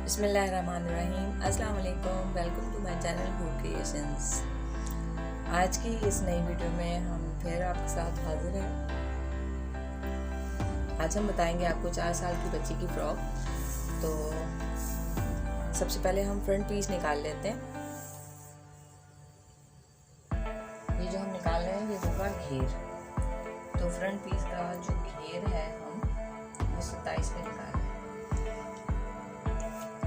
बिस्मिल्लाहिर्रहमानिर्रहीम। अस्सलाम वालेकुम। Welcome to my channel food creations. आज की इस नई वीडियो में हम फिर आपके साथ हाजिर हैं। आज हम बताएंगे आपको 4 साल की बच्ची की फ्रॉक। तो सबसे पहले हम फ्रंट पीस निकाल लेते हैं। ये जो हम निकाल रहे हैं ये होगा घेर। तो फ्रंट पीस का जो घेर है हम वो 27 में निकाल रहे हैं।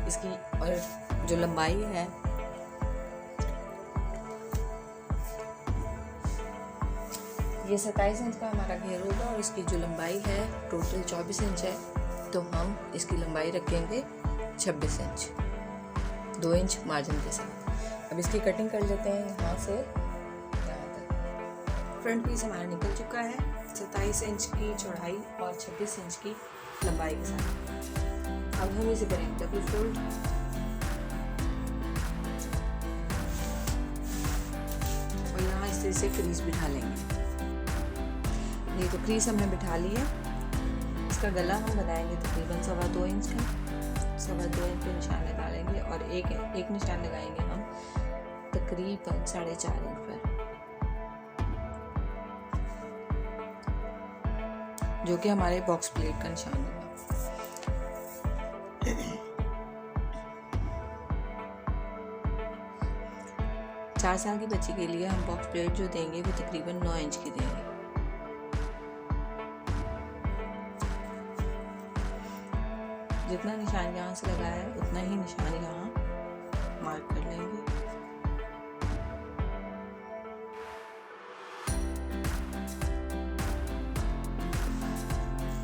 इसकी और जो लंबाई है ये 27 इंच का हमारा घेर होगा और इसकी जो लंबाई है टोटल 24 इंच है। तो हम इसकी लंबाई रखेंगे 26 इंच, 2 इंच मार्जिन के साथ। अब इसकी कटिंग कर लेते हैं यहाँ से यहाँ तक। फ्रंट पीस हमारा निकल चुका है 27 इंच की चौड़ाई और 26 इंच की लंबाई के साथ। अब हम इसे करेंगे डबल फोल्ड। और यहाँ इस तरह से क्रीज बिठा लेंगे। ये तो क्रीज हमने बिठा ली है। इसका गला हम बनाएंगे तकरीबन 2.25 इंच का। 2.25 इंच पे निशान लगा लेंगे और एक निशान लगाएंगे हम तकरीबन 4.5 इंच पर, जो कि हमारे बॉक्स प्लेट का निशान होगा। चार साल की बच्ची के लिए हम बॉक्स प्लेट जो देंगे वो तकरीबन 9 इंच की देंगे। जितना निशान यहाँ से लगाया है उतना ही निशान यहाँ मार्क कर लेंगे।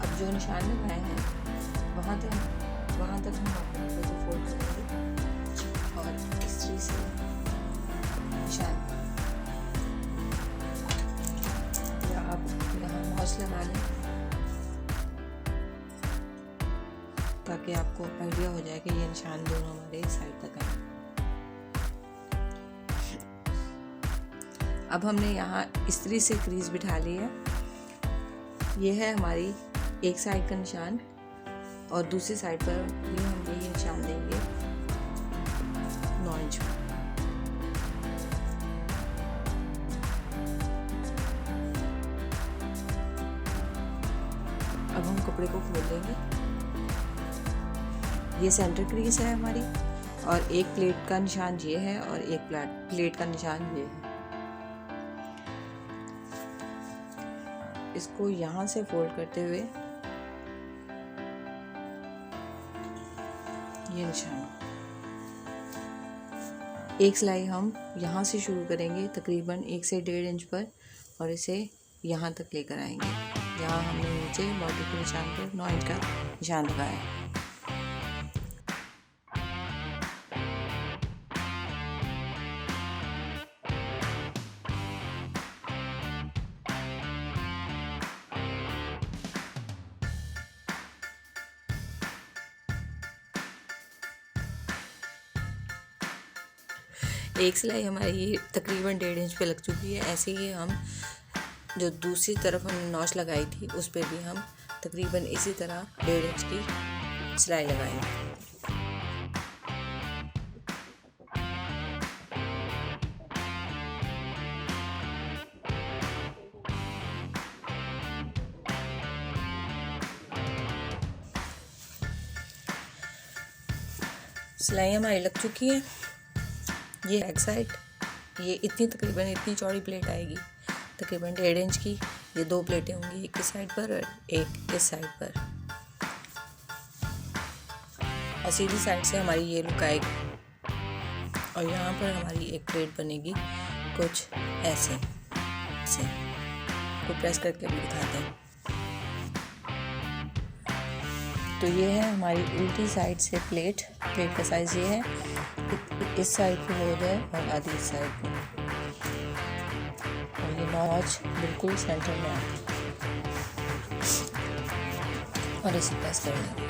अब जो निशान लगाए हैं वहाँ तक हम अपने को फोल्ड करेंगे और इस तरह से निशान या आप यहाँ नॉच लगा लें ताकि आपको आइडिया हो जाए कि ये निशान दोनों हमारे साइड तक हैं। अब हमने यहाँ इस तरह से क्रीज बिठा ली है। ये है हमारी एक साइड का निशान और दूसरी साइड पर भी हम यही निशान देंगे 9 इंच। अब हम कपड़े को खोल देंगे। ये सेंटर क्रीज है हमारी और एक प्लेट का निशान ये है और एक प्लेट का निशान ये है। इसको यहाँ से फोल्ड करते हुए ये निशान, एक सिलाई हम यहाँ से शुरू करेंगे तकरीबन 1 से 1.5 इंच पर और इसे यहाँ तक लेकर आएंगे जहाँ हमने नीचे बॉडी के निशान पर 9 इंच का निशान लगाया है। एक सिलाई हमारी तकरीबन 1.5 इंच पे लग चुकी है। ऐसे ही हम जो दूसरी तरफ हमने नॉच लगाई थी उस पर भी हम तकरीबन इसी तरह 1.5 इंच की सिलाई लगाएंगे। सिलाई हमारी लग चुकी है। ये बैक साइड, ये तकरीबन इतनी चौड़ी प्लेट आएगी तकरीबन 1.5 इंच की। ये 2 प्लेटें होंगी, एक इस साइड पर और एक इस साइड पर। और सीधी साइड से हमारी ये लुक आएगी और यहाँ पर हमारी एक प्लेट बनेगी कुछ ऐसे को प्रेस करके भी दिखाते हैं। तो ये है हमारी उल्टी साइड से प्लेट का साइज ये है, इस साइड पे हो जाए और आधी इस साइड पे, और ये नॉच बिल्कुल सेंटर में आती और इसे प्रेस कर लेंगे।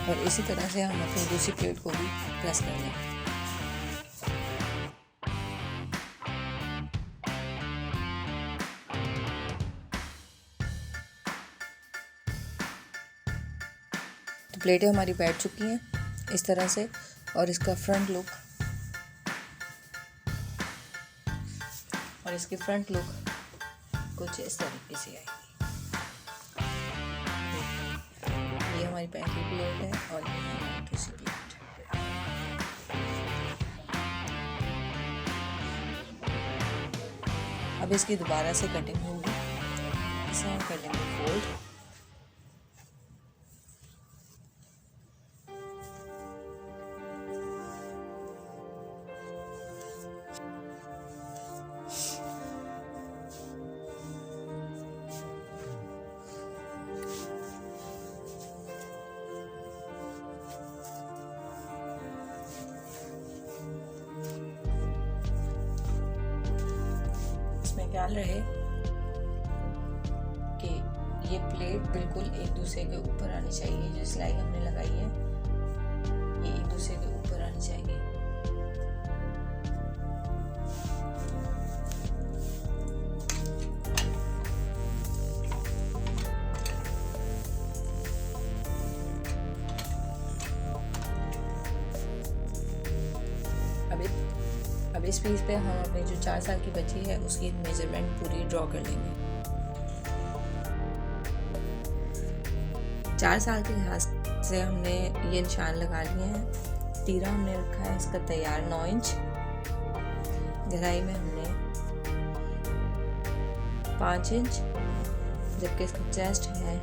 और इसी तरह से हम अपनी दूसरी प्लेट को भी प्रेस कर लेंगे। प्लेटें हमारी बैठ चुकी हैं इस तरह से, और इसका फ्रंट लुक कुछ इस तरीके से आएगी। ये हमारी पहली प्लेट है और ये हमारी दूसरी प्लेट। अब इसकी दोबारा से कटिंग होगी, इसे हम कर लेंगे फोल्ड। इसमें ख्याल रहे कि ये प्लेट बिल्कुल एक दूसरे के ऊपर आनी चाहिए। जो सिलाई हमने लगाई है ये एक दूसरे के ऊपर आनी चाहिए। अब इस पीस पे हम अपनी जो 4 साल की बच्ची है उसकी मेजरमेंट पूरी ड्रॉ कर लेंगे। 4 साल के लिहाज से हमने ये निशान लगा लिए हैं। तीरा हमने रखा है इसका तैयार 9 इंच, गहराई में हमने 5 इंच, जबकि इसका चेस्ट है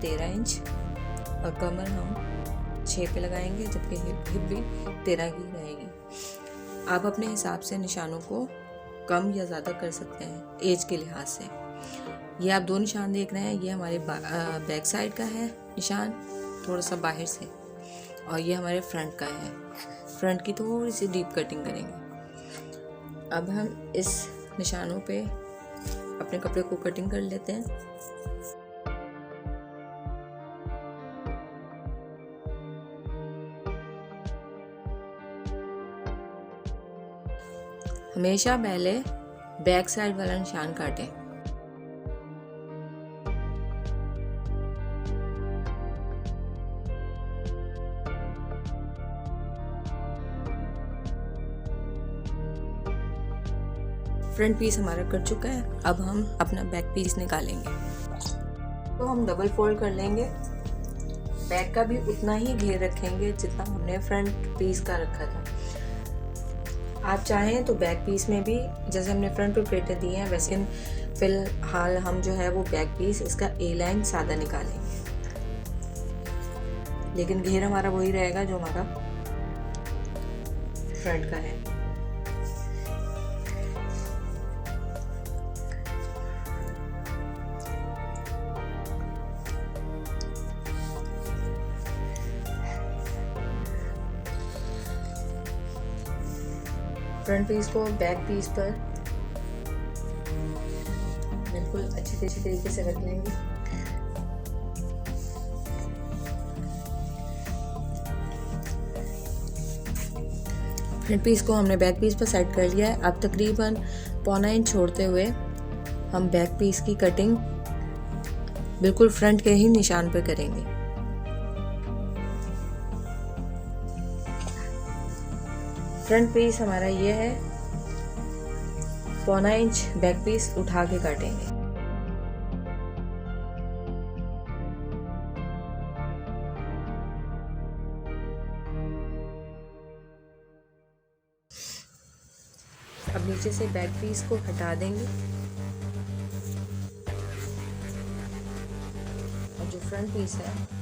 13 इंच और कमर हम 6 पे लगाएंगे, जबकि हिप भी 13 की रहेगी। आप अपने हिसाब से निशानों को कम या ज़्यादा कर सकते हैं एज के लिहाज से। ये आप 2 निशान देख रहे हैं, ये हमारे बैक साइड का है निशान थोड़ा सा बाहर से, और ये हमारे फ्रंट का है। फ्रंट की थोड़ी सी डीप कटिंग करेंगे। अब हम इस निशानों पे अपने कपड़े को कटिंग कर लेते हैं। हमेशा पहले बैक साइड वाला निशान काटें। फ्रंट पीस हमारा कट चुका है। अब हम अपना बैक पीस निकालेंगे, तो हम डबल फोल्ड कर लेंगे। बैक का भी उतना ही घेर रखेंगे जितना हमने फ्रंट पीस का रखा था। आप चाहें तो बैक पीस में भी जैसे हमने फ्रंट पे प्लेटें दी हैं वैसे फिलहाल हम जो है वो बैक पीस इसका ए लाइन सादा निकालेंगे, लेकिन घेर हमारा वही रहेगा जो हमारा फ्रंट का है। फ्रंट पीस को बैक पीस पर बिल्कुल अच्छी तरीके से रख लेंगे। फ्रंट पीस को हमने बैक पीस पर सेट कर लिया है। अब तकरीबन 1.25 इंच छोड़ते हुए हम बैक पीस की कटिंग बिल्कुल फ्रंट के ही निशान पर करेंगे। फ्रंट पीस हमारा ये है, 1.25 इंच बैक पीस उठा के काटेंगे। अब नीचे से बैक पीस को हटा देंगे और जो फ्रंट पीस है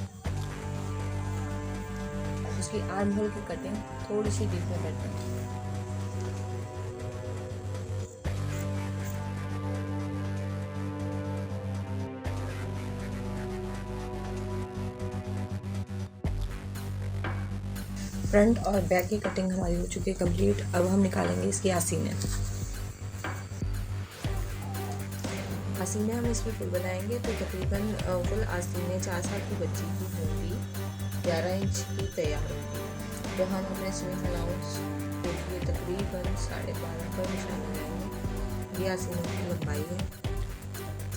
उसकी आर्म होल की कटिंग थोड़ी सी डीप में करते हैं। फ्रंट और बैक की कटिंग हमारी हो चुकी है कंप्लीट। अब हम निकालेंगे इसकी आसीनें। आसीनें हम इसमें फुल बनाएंगे तो तकरीबन फुल आसीनें 4 साल की बच्ची की होंगी, 11 इंच की तैयार होगी। तो हम अपने स्विंग अलाउंस के लिए तकरीबन 12.5 पर निशान लगाएंगे। ये आसीनों की लंबाई है।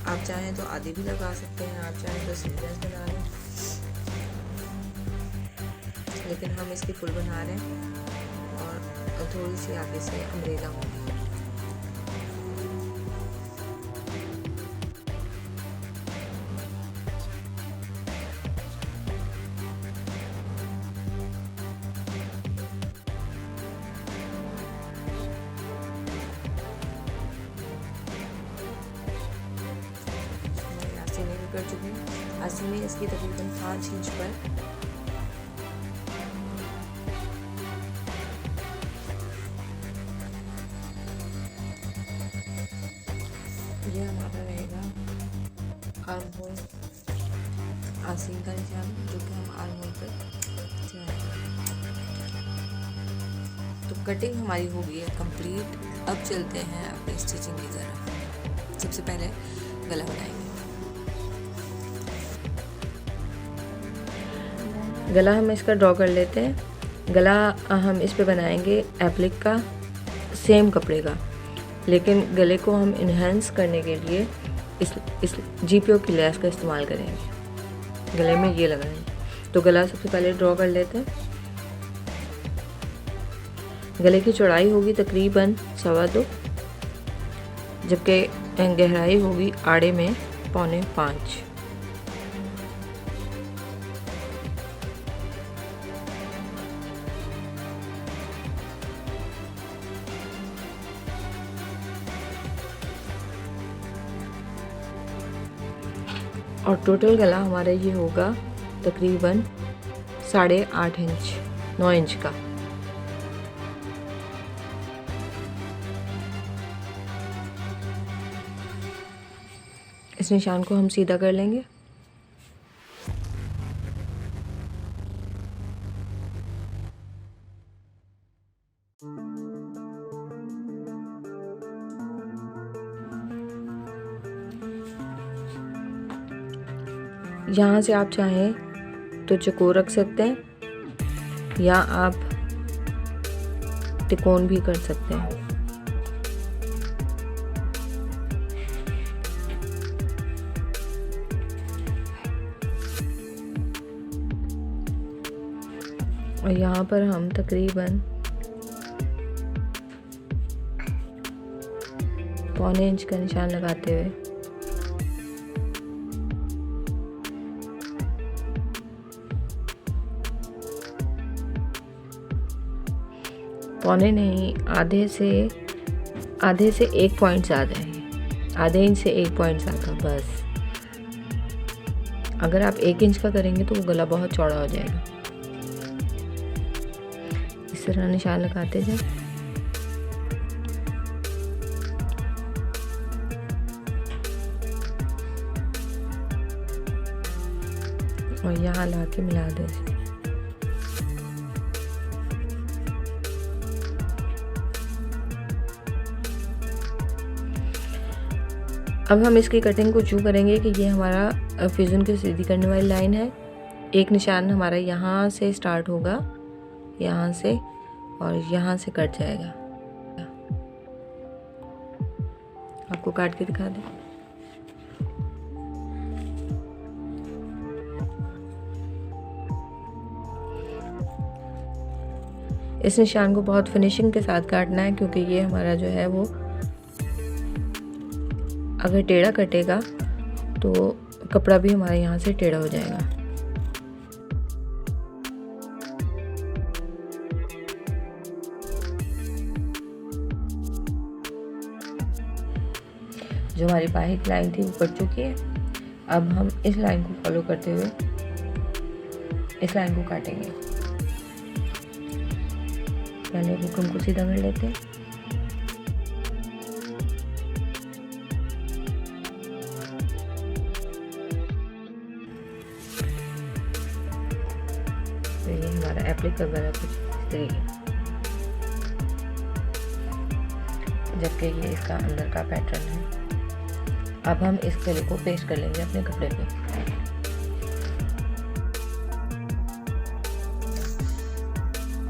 आप चाहें तो आधी भी लगा सकते हैं, आप चाहें तो सीक्वेंस बना लें। लेकिन हम इसकी फुल बना रहे हैं और थोड़ी सी आगे से अम्ब्रेला होगी। आस्तीनें भी कर चुकी हूँ। आस्तीनें इसकी तकरीबन 5 इंच पर ये हमारा रहेगा आर्म होल, आस्तीन का निशान जो कि हम आर्म होल पर तो कटिंग हमारी हो गई है कंप्लीट। अब चलते हैं अपनी स्टिचिंग की तरफ। सबसे पहले गला बनाएंगे। गला हम इसका ड्रॉ कर लेते हैं। गला हम इस पे बनाएंगे एप्लिक का, सेम कपड़े का, लेकिन गले को हम इन्हेंस करने के लिए इस GPO की लेस का इस्तेमाल करेंगे। गले में ये लगाएंगे। तो गला सबसे पहले ड्रॉ कर लेते हैं। गले की चौड़ाई होगी तकरीबन 2.25, जबकि गहराई होगी आड़े में 4.25। और टोटल गला हमारा ये होगा तकरीबन 8.5 इंच, 9 इंच का। इस निशान को हम सीधा कर लेंगे। यहाँ से आप चाहें तो चौकोर रख सकते हैं या आप तिकोन भी कर सकते हैं। और यहाँ पर हम तकरीबन 1.25 इंच का निशान लगाते हुए पौने नहीं, आधे से 1 पॉइंट ज़्यादा है, आधे इंच से 1 पॉइंट ज़्यादा बस। अगर आप 1 इंच का करेंगे तो वो गला बहुत चौड़ा हो जाएगा। इस तरह निशान लगाते जाए। और यहाँ ला के मिला दें। अब हम इसकी कटिंग को यूँ करेंगे कि ये हमारा फिजुन की सीधी करने वाली लाइन है। एक निशान हमारा यहाँ से स्टार्ट होगा, यहाँ से, और यहाँ से कट जाएगा। आपको काट के दिखा दें। इस निशान को बहुत फिनिशिंग के साथ काटना है, क्योंकि ये हमारा जो है वो अगर टेढ़ा कटेगा तो कपड़ा भी हमारे यहाँ से टेढ़ा हो जाएगा। जो हमारी बाही की लाइन थी वो कट चुकी है। अब हम इस लाइन को फॉलो करते हुए इस लाइन को काटेंगे। पहले बुकरम को सीधा कर लेते हैं। तो ये हमारा एप्लिक का गला कुछ इस तरीके, जबकि ये इसका अंदर का पैटर्न है। अब हम इस गले को पेस्ट कर लेंगे अपने कपड़े पे।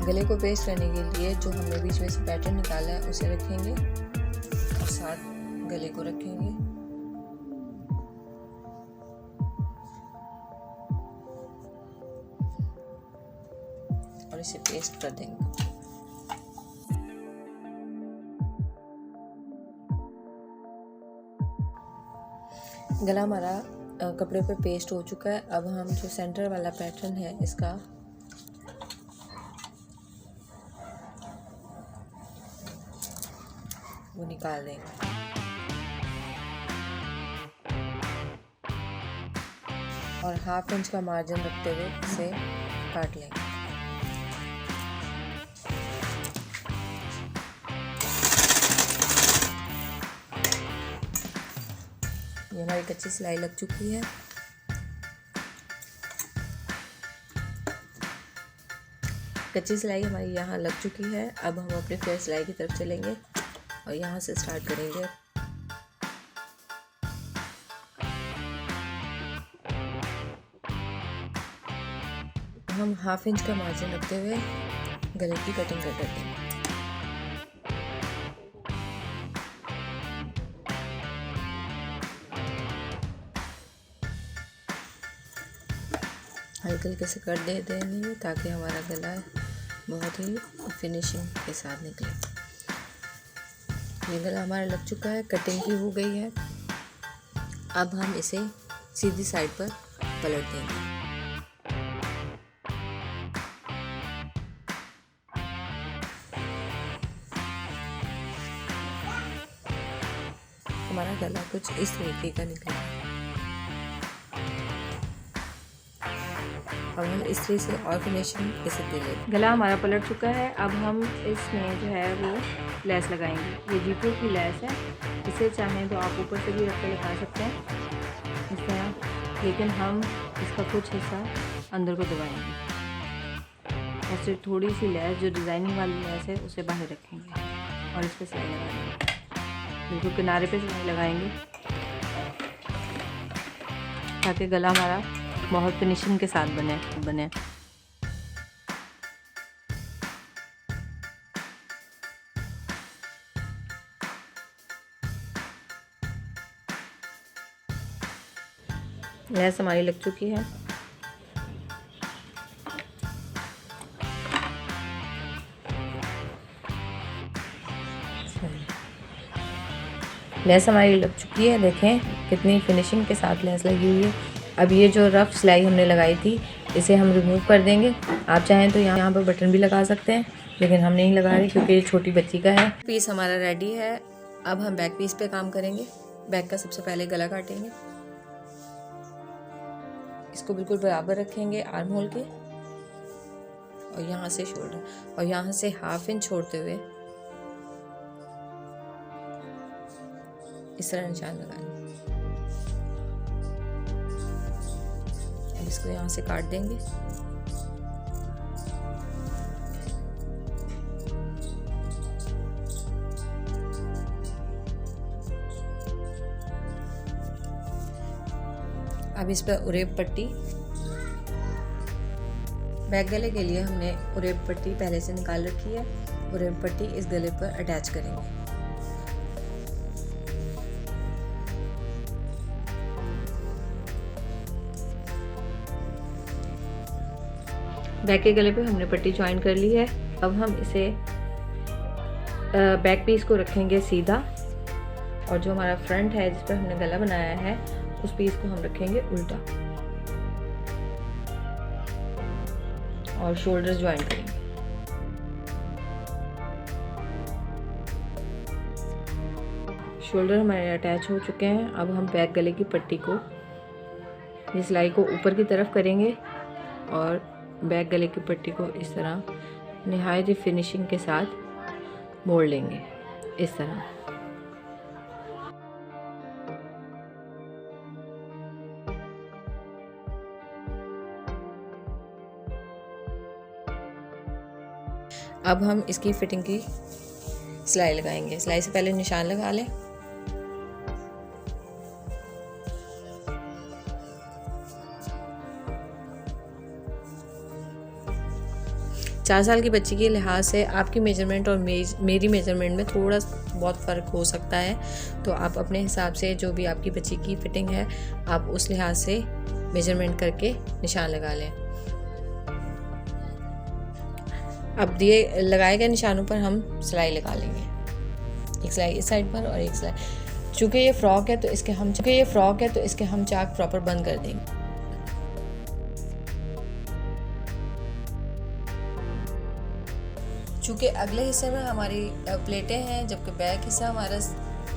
गले को पेस्ट करने के लिए जो हमने बीच में से पैटर्न निकाला है उसे रखेंगे और साथ गले को रखेंगे। इसे पेस्ट कर देंगे। गला हमारा कपड़े पे पेस्ट हो चुका है। अब हम जो सेंटर वाला पैटर्न है इसका वो निकाल देंगे और 1/2 इंच का मार्जिन रखते हुए इसे काट लेंगे। ये हमारी कच्ची सिलाई लग चुकी है। कच्ची सिलाई हमारी यहाँ लग चुकी है। अब हम अपने फ्लेयर सिलाई की तरफ चलेंगे और यहाँ से स्टार्ट करेंगे। हम 1/2 इंच का मार्जिन रखते हुए गले की कटिंग कर देते हैं। हल्के हल्के से कट दे देंगे ताकि हमारा गला बहुत ही फिनिशिंग के साथ निकले। ये गला हमारा लग चुका है, कटिंग की हो गई है। अब हम इसे सीधी साइड पर पलट देंगे। हमारा गला कुछ इस तरीके का निकला। अब हम इस तरह से और फिनिशिंग इसे दे लेंगे। गला हमारा पलट चुका है। अब हम इसमें जो है वो लेस लगाएंगे। ये जीपू की लेस है, इसे चाहें तो आप ऊपर से भी रख के लगा सकते हैं इस तरह, लेकिन हम इसका कुछ हिस्सा अंदर को दबाएंगे और सिर्फ थोड़ी सी लेस जो डिज़ाइनिंग वाली लेस है उसे बाहर रखेंगे और इस पर सिलाई लगाएंगे। बिल्कुल किनारे पे सिलाई लगाएंगे ताकि गला हमारा बहुत फिनिशिंग के साथ बने। लेस हमारी लग चुकी है। लेस हमारी लग चुकी है, देखें कितनी फिनिशिंग के साथ लेस लगी हुई है। अब ये जो रफ सिलाई हमने लगाई थी इसे हम रिमूव कर देंगे। आप चाहें तो यहाँ पर बटन भी लगा सकते हैं, लेकिन हम नहीं लगा रहे क्योंकि ये छोटी बच्ची का है। पीस हमारा रेडी है। अब हम बैक पीस पे काम करेंगे। बैक का सबसे पहले गला काटेंगे, इसको बिल्कुल बराबर रखेंगे आर्म होल के, और यहाँ से शोल्डर और यहाँ से 1/2 इंच छोड़ते हुए इस तरह निशान लगाएंगे। इसको यहाँ से काट देंगे। अब इस पर उरेब पट्टी, बैक गले के लिए हमने उरेब पट्टी पहले से निकाल रखी है। उरेब पट्टी इस गले पर अटैच करेंगे। बैक के गले पे हमने पट्टी ज्वाइन कर ली है। अब हम इसे बैक पीस को रखेंगे सीधा, और जो हमारा फ्रंट है जिस पर हमने गला बनाया है उस पीस को हम रखेंगे उल्टा और शोल्डर ज्वाइन करेंगे। शोल्डर हमारे अटैच हो चुके हैं। अब हम बैक गले की पट्टी को, इस सिलाई को ऊपर की तरफ करेंगे और बैक गले की पट्टी को इस तरह निहायत ही फिनिशिंग के साथ मोड़ लेंगे इस तरह। अब हम इसकी फिटिंग की सिलाई लगाएंगे। सिलाई से पहले निशान लगा लें। चार साल की बच्ची के लिहाज से आपकी मेजरमेंट और मेरी मेजरमेंट में थोड़ा बहुत फ़र्क हो सकता है, तो आप अपने हिसाब से जो भी आपकी बच्ची की फिटिंग है आप उस लिहाज से मेजरमेंट करके निशान लगा लें। अब दिए लगाए गए निशानों पर हम सिलाई लगा लेंगे, एक सिलाई इस साइड पर और एक सिलाई। चूँकि ये फ्रॉक है तो इसके हम चाक प्रॉपर बंद कर देंगे। चूँकि अगले हिस्से में हमारी प्लेटें हैं, जबकि बैक हिस्सा हमारा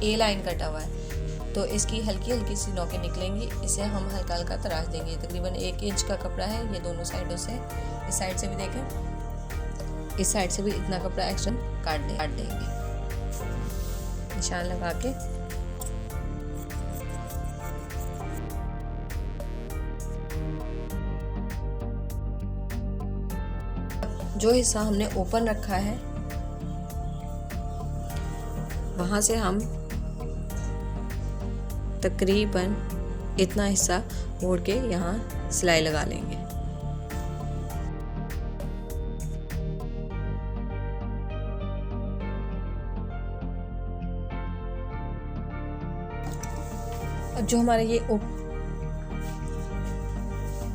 ए लाइन कटा हुआ है, तो इसकी हल्की हल्की सी नोकें निकलेंगी। इसे हम हल्का हल्का तराश देंगे। तकरीबन 1 इंच का कपड़ा है ये दोनों साइडों से। इस साइड से भी देखें, इस साइड से भी इतना कपड़ा एक्स्ट्रा काट देंगे निशान लगा के। जो हिस्सा हमने ओपन रखा है वहां से हम तकरीबन इतना हिस्सा मोड़ के यहाँ सिलाई लगा लेंगे। अब जो हमारे ये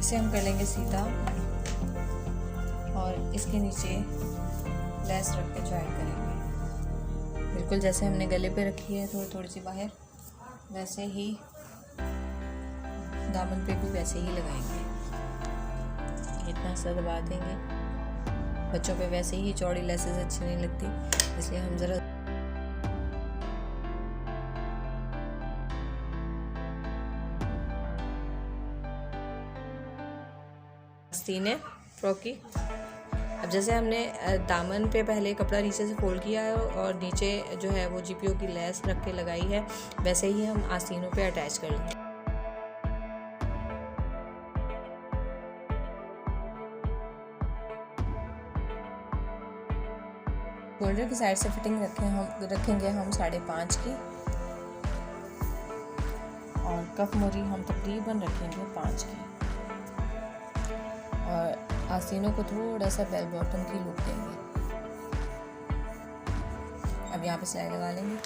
इसे हम कर लेंगे सीधा और इसके नीचे लेस रख के ज्वाइन करेंगे, बिल्कुल जैसे हमने गले पे रखी है थोड़ी थोड़ी सी बाहर, वैसे ही दामन पे भी वैसे ही लगाएंगे। इतना सा दबा देंगे। बच्चों पे वैसे ही चौड़ी लेसेस अच्छी नहीं लगती, इसलिए हम ज़रा आस्तीन है फ्रॉक की। अब जैसे हमने दामन पे पहले कपड़ा नीचे से फोल्ड किया है और नीचे जो है वो जीपीओ की लेस रख के लगाई है, वैसे ही हम आस्तीनों पे अटैच कर लेंगे। शोल्डर की साइड से फिटिंग रखेंगे हम 5.5 की, और कफ मोरी हम तकरीबन रखेंगे 5 की, और आस्तीनों को थोड़ा सा बेल बॉटम की लुक देंगे। अब यहाँ पे सिलाई लगा लेंगे।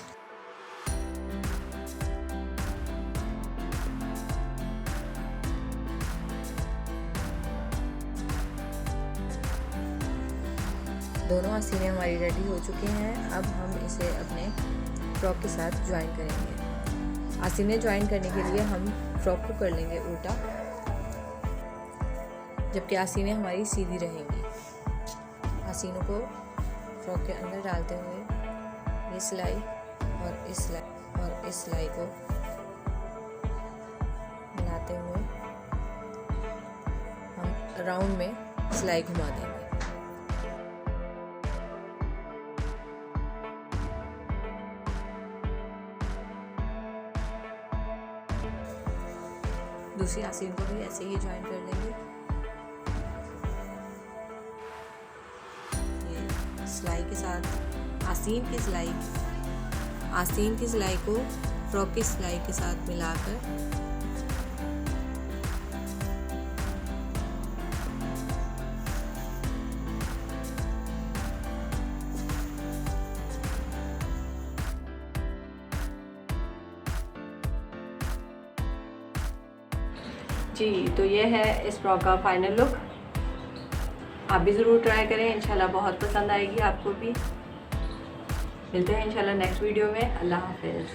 दोनों आस्तीनें हमारी रेडी हो चुकी हैं। अब हम इसे अपने फ्रॉक के साथ ज्वाइन करेंगे। आस्तीनें ज्वाइन करने के लिए हम फ्रॉक को कर लेंगे उल्टा, जबकि आस्तीनें हमारी सीधी रहेंगी। आस्तीनों को फ्रॉक के अंदर डालते हुए ये सिलाई और इस सिलाई को मिलाते हुए हम राउंड में सिलाई घुमा देंगे। दूसरी आस्तीन को भी ऐसे ही ज्वाइन कर लेंगे। सिलाई के साथ आस्तीन की सिलाई को फ्रॉक की सिलाई के साथ मिलाकर जी, तो ये है इस फ्रॉक का फाइनल लुक। आप भी ज़रूर ट्राई करें, इंशाल्लाह बहुत पसंद आएगी आपको भी। मिलते हैं इंशाल्लाह नेक्स्ट वीडियो में। अल्लाह हाफिज़।